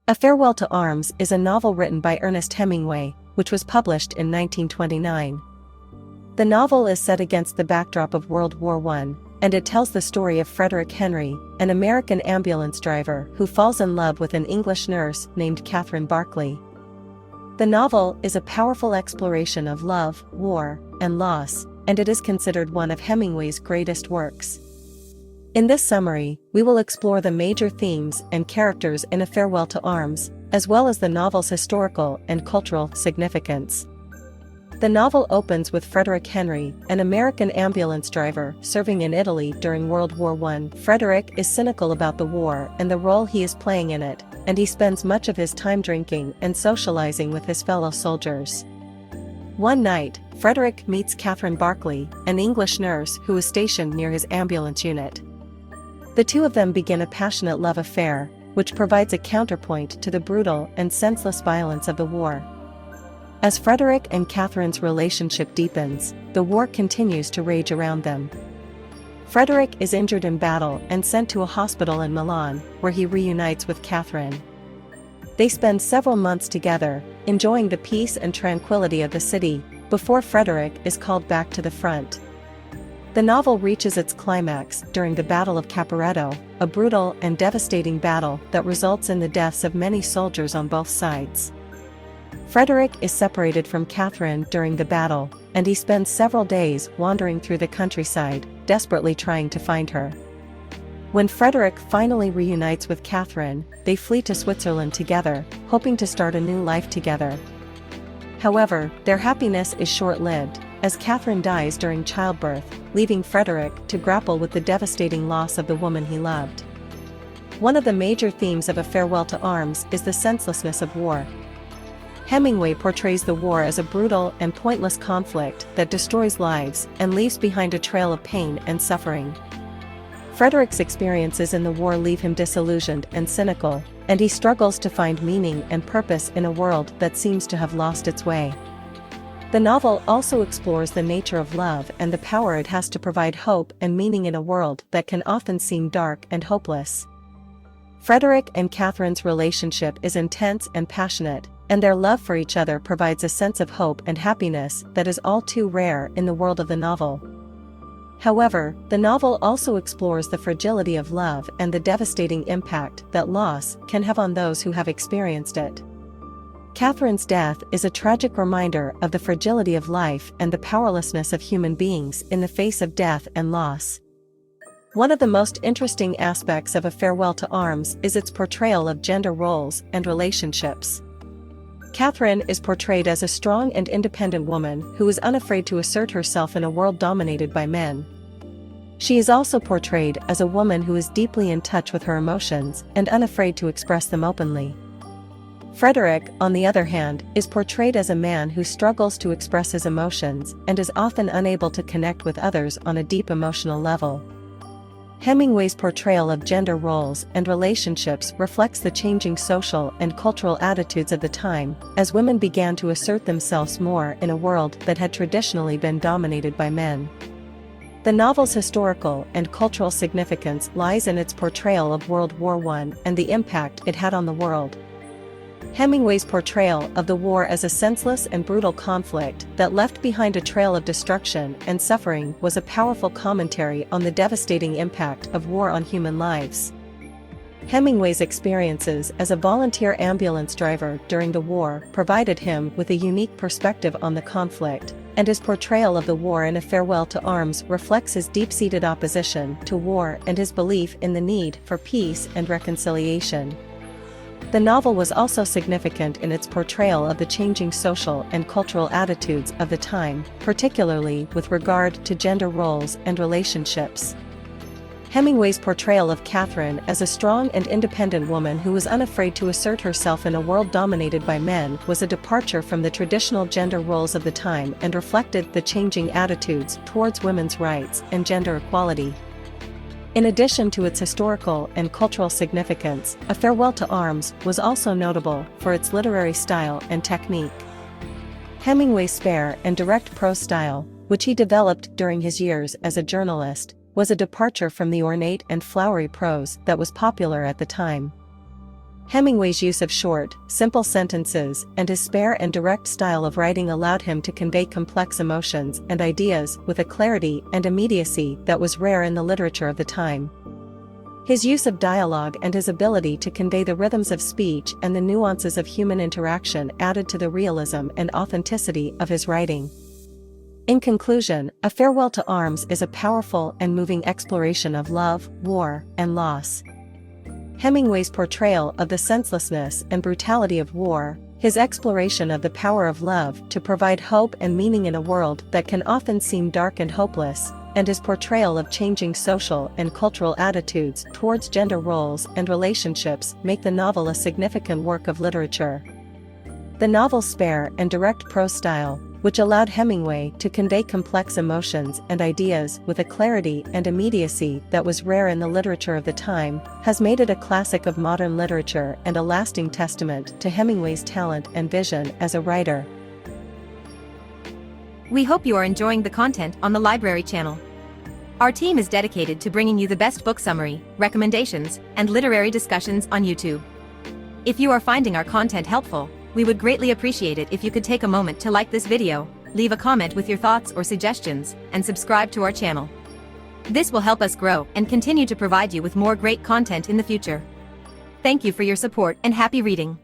A Farewell to Arms is a novel written by Ernest Hemingway, which was published in 1929. The novel is set against the backdrop of World War I, and it tells the story of Frederick Henry, an American ambulance driver who falls in love with an English nurse named Catherine Barkley. The novel is a powerful exploration of love, war, and loss, and it is considered one of Hemingway's greatest works. In this summary, we will explore the major themes and characters in A Farewell to Arms, as well as the novel's historical and cultural significance. The novel opens with Frederick Henry, an American ambulance driver serving in Italy during World War I. Frederick is cynical about the war and the role he is playing in it, and he spends much of his time drinking and socializing with his fellow soldiers. One night, Frederick meets Catherine Barkley, an English nurse who is stationed near his ambulance unit. The two of them begin a passionate love affair, which provides a counterpoint to the brutal and senseless violence of the war. As Frederick and Catherine's relationship deepens, the war continues to rage around them. Frederick is injured in battle and sent to a hospital in Milan, where he reunites with Catherine. They spend several months together, enjoying the peace and tranquility of the city, before Frederick is called back to the front. The novel reaches its climax during the Battle of Caporetto, a brutal and devastating battle that results in the deaths of many soldiers on both sides. Frederick is separated from Catherine during the battle, and he spends several days wandering through the countryside, desperately trying to find her. When Frederick finally reunites with Catherine, they flee to Switzerland together, hoping to start a new life together. However, their happiness is short-lived, as Catherine dies during childbirth, leaving Frederick to grapple with the devastating loss of the woman he loved. One of the major themes of A Farewell to Arms is the senselessness of war. Hemingway portrays the war as a brutal and pointless conflict that destroys lives and leaves behind a trail of pain and suffering. Frederick's experiences in the war leave him disillusioned and cynical, and he struggles to find meaning and purpose in a world that seems to have lost its way. The novel also explores the nature of love and the power it has to provide hope and meaning in a world that can often seem dark and hopeless. Frederick and Catherine's relationship is intense and passionate, and their love for each other provides a sense of hope and happiness that is all too rare in the world of the novel. However, the novel also explores the fragility of love and the devastating impact that loss can have on those who have experienced it. Catherine's death is a tragic reminder of the fragility of life and the powerlessness of human beings in the face of death and loss. One of the most interesting aspects of A Farewell to Arms is its portrayal of gender roles and relationships. Catherine is portrayed as a strong and independent woman who is unafraid to assert herself in a world dominated by men. She is also portrayed as a woman who is deeply in touch with her emotions and unafraid to express them openly. Frederick, on the other hand, is portrayed as a man who struggles to express his emotions and is often unable to connect with others on a deep emotional level. Hemingway's portrayal of gender roles and relationships reflects the changing social and cultural attitudes of the time, as women began to assert themselves more in a world that had traditionally been dominated by men. The novel's historical and cultural significance lies in its portrayal of World War I and the impact it had on the world. Hemingway's portrayal of the war as a senseless and brutal conflict that left behind a trail of destruction and suffering was a powerful commentary on the devastating impact of war on human lives. Hemingway's experiences as a volunteer ambulance driver during the war provided him with a unique perspective on the conflict, and his portrayal of the war in A Farewell to Arms reflects his deep-seated opposition to war and his belief in the need for peace and reconciliation. The novel was also significant in its portrayal of the changing social and cultural attitudes of the time, particularly with regard to gender roles and relationships. Hemingway's portrayal of Catherine as a strong and independent woman who was unafraid to assert herself in a world dominated by men was a departure from the traditional gender roles of the time and reflected the changing attitudes towards women's rights and gender equality. In addition to its historical and cultural significance, A Farewell to Arms was also notable for its literary style and technique. Hemingway's spare and direct prose style, which he developed during his years as a journalist, was a departure from the ornate and flowery prose that was popular at the time. Hemingway's use of short, simple sentences and his spare and direct style of writing allowed him to convey complex emotions and ideas with a clarity and immediacy that was rare in the literature of the time. His use of dialogue and his ability to convey the rhythms of speech and the nuances of human interaction added to the realism and authenticity of his writing. In conclusion, A Farewell to Arms is a powerful and moving exploration of love, war, and loss. Hemingway's portrayal of the senselessness and brutality of war, his exploration of the power of love to provide hope and meaning in a world that can often seem dark and hopeless, and his portrayal of changing social and cultural attitudes towards gender roles and relationships make the novel a significant work of literature. The novel's spare and direct prose style, which allowed Hemingway to convey complex emotions and ideas with a clarity and immediacy that was rare in the literature of the time, has made it a classic of modern literature and a lasting testament to Hemingway's talent and vision as a writer. We hope you are enjoying the content on the Library channel. Our team is dedicated to bringing you the best book summary, recommendations, and literary discussions on YouTube. If you are finding our content helpful, we would greatly appreciate it if you could take a moment to like this video, leave a comment with your thoughts or suggestions, and subscribe to our channel. This will help us grow and continue to provide you with more great content in the future. Thank you for your support and happy reading.